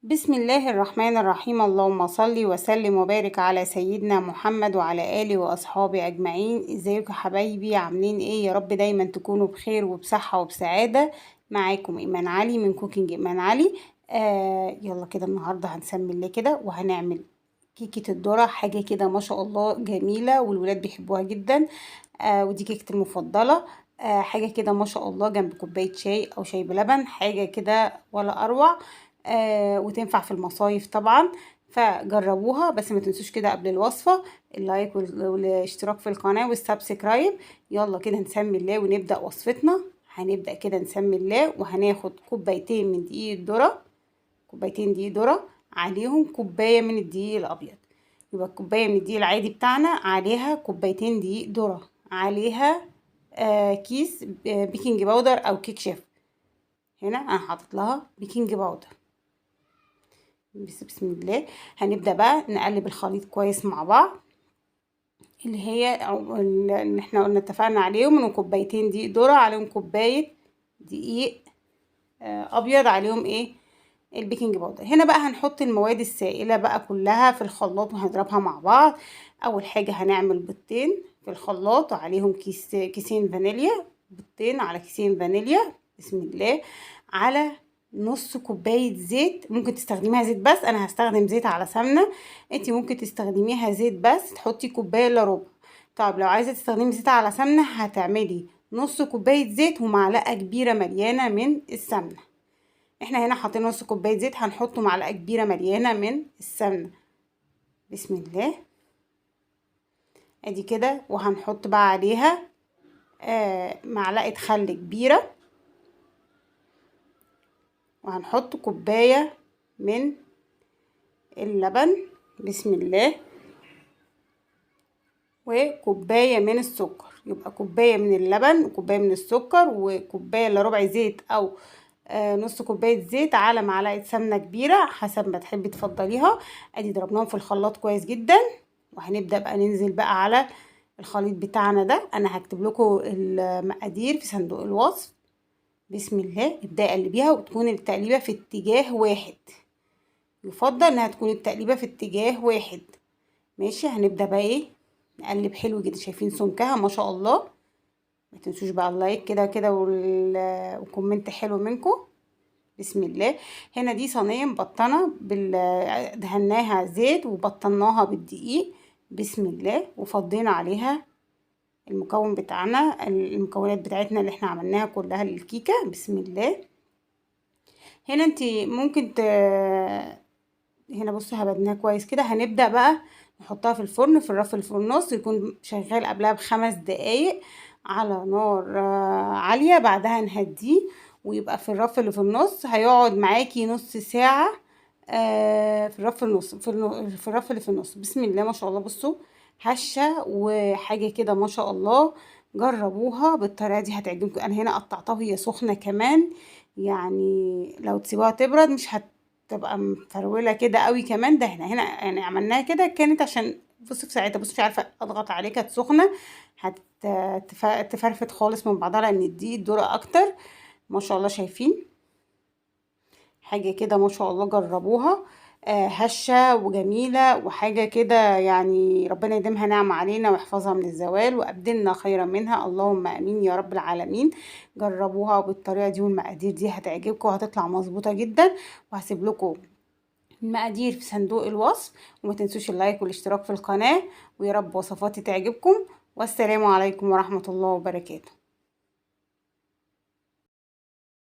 بسم الله الرحمن الرحيم. اللهم صل وسلم وبارك على سيدنا محمد وعلى آله وأصحابه أجمعين. ازيكم يا حبايبي؟ عاملين ايه؟ يا رب دايما تكونوا بخير وبصحة وبسعادة. معاكم إيمان علي من كوكينج إيمان علي. يلا كده النهاردة هنسمي الله كده وهنعمل كيكة الذرة، حاجة كده ما شاء الله جميلة والولاد بيحبوها جدا. ودي كيكتي المفضلة. حاجة كده ما شاء الله جنب كوباية شاي أو شاي بلبن، حاجة كده ولا أروع. وتنفع في المصايف طبعا، فجربوها. بس ما تنسوش كده قبل الوصفة اللايك والاشتراك في القناة والسبسكرايب. يلا كده نسمي الله ونبدأ وصفتنا. هنبدأ كده نسمي الله، وهناخد كوبايتين من دقيق الذرة، كوبايتين دقيق ذرة عليهم كوباية من الدقيق الأبيض. يبقى الكوباية من الدقيق العادي بتاعنا عليها كوبايتين دقيق ذرة، عليها كيس بيكنج باودر أو كيك شيف. هنا أنا حاطط لها بيكنج باودر. بسم الله. هنبدأ بقى نقلب الخليط كويس مع بعض، اللي هي اللي احنا قلنا اتفقنا عليهم، من كوبايتين دقيق ذرة عليهم كوباية دقيق ابيض عليهم ايه البيكنج باودر. هنا بقى هنحط المواد السائلة بقى كلها في الخلاط وهنضربها مع بعض. اول حاجة هنعمل بيضتين في الخلاط وعليهم كيسين فانيليا، بيضتين على كيسين فانيليا. بسم الله. على نص كوباية زيت، ممكن تستخدميها زيت بس، انا هستخدم زيت على سمنة. انتي ممكن تستخدميها زيت بس، تحطي كوباية الا ربع. طب لو عايزة تستخدمي زيت على سمنة هتعملي نص كوباية زيت ومعلقة كبيرة مليانة من السمنة. احنا هنا حاطين نص كوباية زيت، هنحط معلقة كبيرة مليانة من السمنة. بسم الله. ادي كده، وهنحط بقى عليها معلقة خل كبيرة، وهنحط كوباية من اللبن. بسم الله. وكوباية من السكر. يبقى كوباية من اللبن وكوباية من السكر وكوباية الا ربع زيت او نص كوباية زيت على معلقة سمنة كبيرة حسب ما تحبي تفضليها. ادي ضربناهم في الخلاط كويس جدا، وهنبدأ بقى ننزل بقى على الخليط بتاعنا ده. انا هكتب لكم المقادير في صندوق الوصف. بسم الله. ابدأي قلبيها وتكون التقليبة في اتجاه واحد، يفضل انها تكون التقليبة في اتجاه واحد. ماشي. هنبدأ بقى ايه نقلب حلو جدا. شايفين سمكها ما شاء الله؟ ما تنسوش بقى اللايك كده كده وكومنت حلو منكم. بسم الله. هنا دي صينيه مبطنه دهناها زيت وبطناها بالدقيق. بسم الله. وفضينا عليها المكون بتاعنا، المكونات بتاعتنا اللي احنا عملناها كلها للكيكه. بسم الله. هنا انت ممكن هنا بصوا هبدناها كويس كده. هنبدأ بقى نحطها في الفرن، في الرف اللي في النص يكون شغال قبلها ب5 دقايق على نار عالية. بعدها نهديه ويبقى في الرف اللي في النص. هيقعد معاكي نص ساعة في الرف النص، في الرف اللي في النص. بسم الله ما شاء الله. بصوا هشة وحاجة كده ما شاء الله. جربوها بالطريقة دي هتعجبكم. انا هنا قطعتها وهي سخنة كمان، يعني لو تسيبوها تبرد مش تبقى مفرولة كده قوي كمان. ده احنا هنا يعني عملناها كده كانت عشان بصي في ساعتها، بصي مش عارفة اضغط عليه، كانت سخنة هتفرفت خالص من بعضها، لان دي الذرة اكتر. ما شاء الله. شايفين حاجة كده ما شاء الله. جربوها. هشة وجميلة وحاجة كده، يعني ربنا يديمها نعمة علينا ويحفظها من الزوال وأبدلنا خيرا منها، اللهم أمين يا رب العالمين. جربوها بالطريقة دي والمقادير دي هتعجبكم وهتطلع مظبوطة جدا. وهسيب لكم المقادير في صندوق الوصف، وما تنسوش اللايك والاشتراك في القناة. ويا رب وصفاتي تعجبكم، والسلام عليكم ورحمة الله وبركاته.